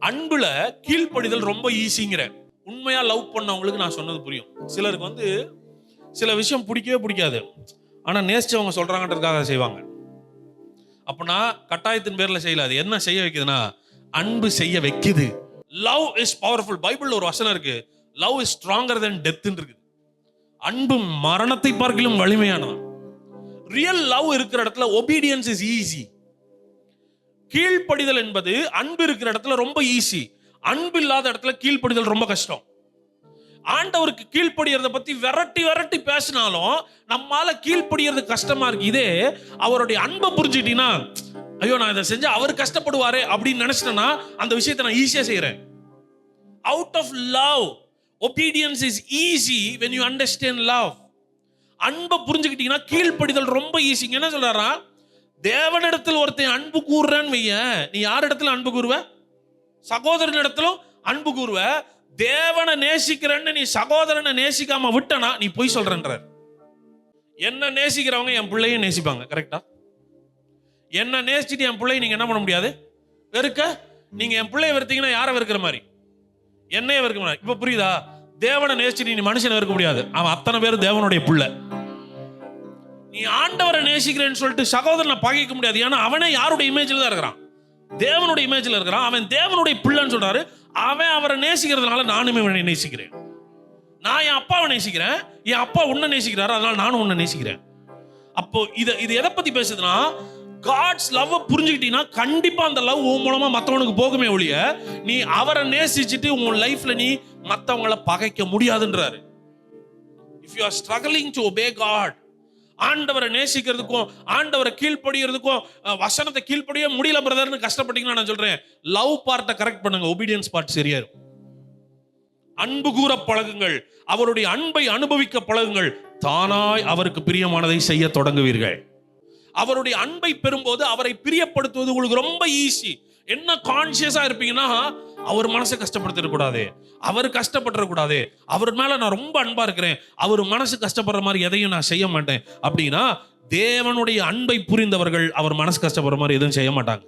அன்புல கீழ்ப்படிதல் ரொம்ப ஈஸிங்கிற. உண்மையா லவ் பண்ணவங்களுக்கு நான் சொன்னது புரியும். சிலருக்கு சில விஷயம் பிடிக்கவே பிடிக்காது, ஆனா நேசிச்சவங்க சொல்றாங்கன்றதுக்காக செய்வாங்க. அப்பனா கட்டாயத்தின் பேர்ல செய்யல. அது என்ன செய்ய வைக்குதுன்னா அன்பு செய்ய வைக்குது. Love is powerful. பைபிள்ல ஒரு வசனம் இருக்கு, love is stronger then death இருக்கு. அன்பு மரணத்தை பார்க்கிலும் வலிமையானது. ரியல் லவ் இருக்கிற இடத்துல obedience is easy. கீழ்ப்படிதல் என்பது அன்பு இருக்கிற இடத்துல ரொம்ப ஈஸி. அன்பு இல்லாத இடத்துல கீழ்ப்படிதல் ரொம்ப கஷ்டம். ஆண்டவருக்கு கீழ்ப்படியறத பத்தி விரட்டி பேசினாலும் நம்மால கீழ்ப்படியறது கஷ்டமா இருக்கு. இதே அவருடைய அன்பை புரிஞ்சுக்கிட்டீங்கன்னா, ஐயோ நான் இதை செஞ்சா அவர் கஷ்டப்படுவாரே அப்படின்னு நினைச்சிட்டேன்னா அந்த விஷயத்தை நான் ஈஸியா செய்யறேன். Out of love obedience is easy when you understand love. அன்பை புரிஞ்சுக்கிட்டீங்கன்னா கீழ்ப்படிதல் ரொம்ப ஈஸி. என்ன சொல்றாரா, தேவனிடத்தில் ஒருத்தன் அன்பு கூறுறன்னு வைய, நீ யார் இடத்துல அன்பு கூறுவ? சகோதரன் இடத்திலும் அன்பு கூறுவ. தேவனை நேசிக்கிறன்னு நீ சகோதரனை நேசிக்காம விட்டனா நீ பொய் சொல்றன்றார். என்ன நேசிக்கிறவங்க என் பிள்ளையும் நேசிப்பாங்க. கரெக்டா? என்ன நேசிச்சுட்டு என் பிள்ளையை நீங்க என்ன பண்ண முடியாது, வெறுக்க. நீங்க என் பிள்ளைய வெறுத்தீங்கன்னா யாரை வெறுக்கிற மாதிரி? என்னையே வெறுக்க முடியாது. இப்ப புரியுதா? தேவனை நேசிச்சுட்டு நீ மனுஷனை வெறுக்க முடியாது. அவன் அத்தனை பேரும் தேவனுடைய பிள்ளை. நீ ஆண்டவரை நேசிக்கிறேன்னு சொல்லிட்டு சகோதரனை பகைக்க முடியாது. ஏன்னா அவனே யாருடைய இமேஜ்ல தான் இருக்கிறான்? தேவனுடைய இமேஜ்ல இருக்கிறான். அவன் தேவனுடைய பிள்ளைன்னு சொல்றாரு. அவன் அவரை நேசிக்கிறதுனால நானுமே அவனை நேசிக்கிறேன். நான் என் அப்பாவை நேசிக்கிறேன், என் அப்பா உன்னை நேசிக்கிறாரு, அதனால நானும் உன்னை நேசிக்கிறேன். அப்போ இது எதை பத்தி பேசுதுன்னா, காட்ஸ் லவ் புரிஞ்சுக்கிட்டீங்கன்னா கண்டிப்பா அந்த லவ் உன் மூலமா மற்றவனுக்கு போகுமே ஒழிய நீ அவரை நேசிச்சுட்டு உன் லைஃப்ல நீ மற்றவங்களை பகைக்க முடியாதுன்றாரு. If you are struggling to obey God, ஆண்டவரை நேசிக்கிறதுக்கும் ஆண்டவரை கீழ்ப்படிகிறதுக்கும் வசனத்தை கீழ்ப்படிய முடியல பிரதர்னு கஷ்டப்பட்டீங்கன்னா நான் சொல்றேன், லவ் பார்ட்டை கரெக்ட் பண்ணுங்க, ஒபீடியன்ஸ் பார்ட் சரியா இருக்கும். அன்பு கூற பழகுங்கள், அவருடைய அன்பை அனுபவிக்க பழகுங்கள், தானாய் அவருக்கு பிரியமானதை செய்ய தொடங்குவீர்கள். அவருடைய அன்பை பெறும்போது அவரை பிரியப்படுத்துவது உங்களுக்கு ரொம்ப ஈஸி. என்ன கான்சியஸா இருப்பீங்கன்னா, அவர் மனசை கஷ்டப்படுத்திடக்கூடாது, அவர் கஷ்டப்பட்டுறக்கூடாது, அவர் மேல நான் ரொம்ப அன்பா இருக்கிறேன், அவர் மனசு கஷ்டப்படுற மாதிரி எதையும் நான் செய்ய மாட்டேன் அப்படின்னா, தேவனுடைய அன்பை புரிந்தவர்கள் அவர் மனசு கஷ்டப்படுற மாதிரி எதுவும் செய்ய மாட்டாங்க.